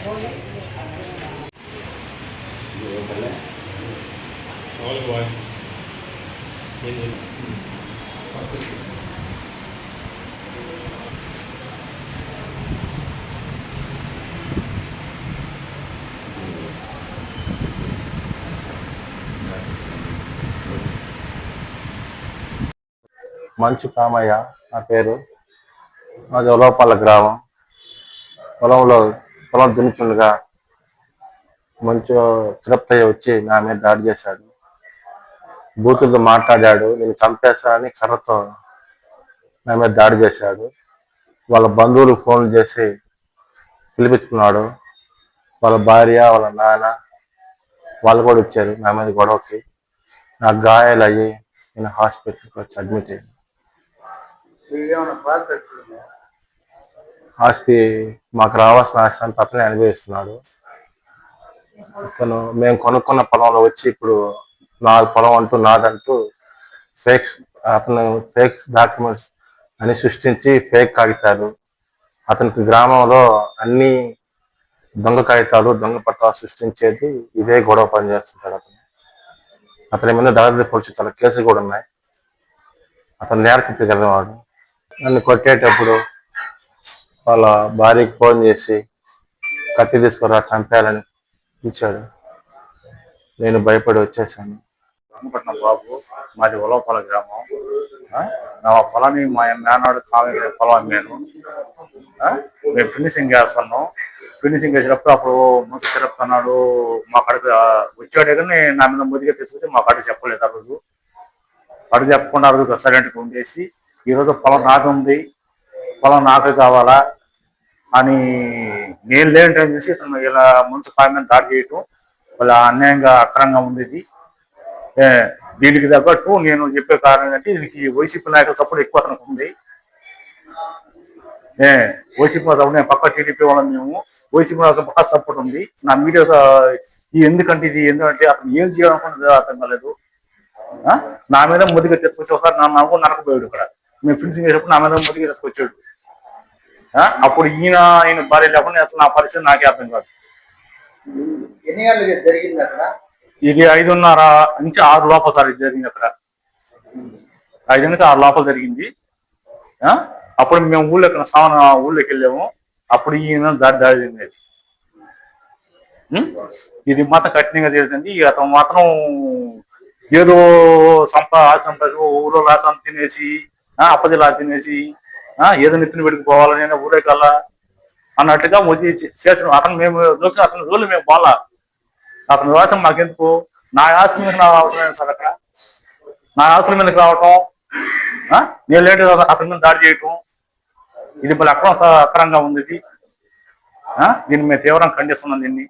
మంచు కామయ్య నా పేరు. మాది ఒలవపల్ల గ్రామం. పొలం దున్నుచుండగా మంచు తిరుపతయ్య వచ్చి నా మీద దాడి చేశాడు. బూతులతో మాట్లాడాడు. నేను చంపేస్తానని కర్రతో నా మీద దాడి చేశాడు. వాళ్ళ బంధువులకు ఫోన్ చేసి పిలిపించుకున్నాడు. వాళ్ళ భార్య, వాళ్ళ నాన్న వాళ్ళు కూడా వచ్చారు నా మీద గొడవకి. నాకు గాయాలు అయ్యి నేను హాస్పిటల్కి వచ్చి అడ్మిట్ అయ్యాను. ఆస్తి మాకు రావాల్సిన ఆస్తి అంతా అతనే అనుభవిస్తున్నాడు. మేము కొనుక్కున్న పొలంలో వచ్చి ఇప్పుడు నా పొలం అంటూ నాదంటూ అతను ఫేక్ డాక్యుమెంట్స్ అని సృష్టించి ఫేక్ కాగితాలు, అతనికి గ్రామంలో అన్ని దొంగ కాగితాలు, దొంగ పత్రాలు సృష్టించేది ఇదే గొడవ పనిచేస్తుంటాడు. అతని మీద దాదాపు పోలీసు చాలా కేసులు కూడా ఉన్నాయి. అతను నేరచిత్తి కలిగినవాడు. నన్ను కొట్టేటప్పుడు వాళ్ళ భార్యకి ఫోన్ చేసి కత్తి తీసుకురా చంపేయాలని ఇచ్చాడు. నేను భయపడి వచ్చేసాను. రంగపట్నం బాబు, మాది ఒలవపల్ల గ్రామం. నా పొలాన్ని మా మేనాడు కామె పొలం అమ్మాను. మేము ఫినిషింగ్ చేస్తున్నాం. ఫినిషింగ్ చేసినప్పుడు అప్పుడు ముందు తిరుపుతున్నాడు. మా కడుపు వచ్చాడే కానీ నా మీద ముదిగా తెచ్చుకుంటే మా కడుపు చెప్పలేదు. ఆ రోజు కడుపు చెప్పకుండా ఆ రోజు సైలెంట్గా ఉండేసి ఈరోజు పొలం నాకు ఉంది, పొలం నాకు కావాలా అని నేను లేని టైం చేసి ఇతను ఇలా ముందు కామెంట్ దాడి చేయటం వాళ్ళ అన్యాయంగా అక్రంగా ఉండేది. దీనికి తగ్గట్టు నేను చెప్పే కారణం ఏంటంటే దీనికి వైసీపీ నాయకుల సపోర్ట్ ఎక్కువ అతనికి ఉంది. వైసీపీ సపోర్ట్ నేను పక్క టీడీపీ వాళ్ళం, మేము వైసీపీ పక్క సపోర్ట్ ఉంది. నా మీడియా ఎందుకంటే అతను ఏం చేయాలనుకున్నది అర్థం కాలేదు. నా మీద ముదిగా తెచ్చుకొచ్చి ఒకసారి నాకు నరకపోయాడు. ఇక్కడ మేము ఫినిషింగ్ చేసినప్పుడు నా మీద ముదిగా తెచ్చుకొచ్చాడు. అప్పుడు ఈయన భార్య లేకుండా అసలు నా పరిస్థితి నాకే అర్థం కాదు. ఎన్ని గంటలకు జరిగింది అక్కడ? ఇది 5:30 నుంచి 6 లోపల సార్ జరిగింది. అక్కడ 5 నుంచి 6 లోపల జరిగింది. అప్పుడు మేము ఊళ్ళోకి వెళ్ళాము. అప్పుడు ఈయన దాడి జరిగింది. ఇది మాత్రం కఠినంగా జరిగింది. అతను మాత్రం ఏదో ఊరో రాసం తినేసి అప్పదిలా తినేసి ఏదో నెత్తిన పెట్టుకుపోవాలని ఊరే కల్లా అన్నట్టుగా వచ్చి చేసిన అతను మేము అతని రోజులు మేము బాగా అతని రాసం మాకెందుకు, నా ఆస్తి మీద నా అవసరం సార్. అక్కడ నా ఆస్తుల మీదకి రావటం, నేను లేట్ అతని మీద దాడి చేయటం ఇది మళ్ళీ అక్రంగా ఉంది. దీన్ని మేము తీవ్రంగా ఖండిస్తున్నాం. దీన్ని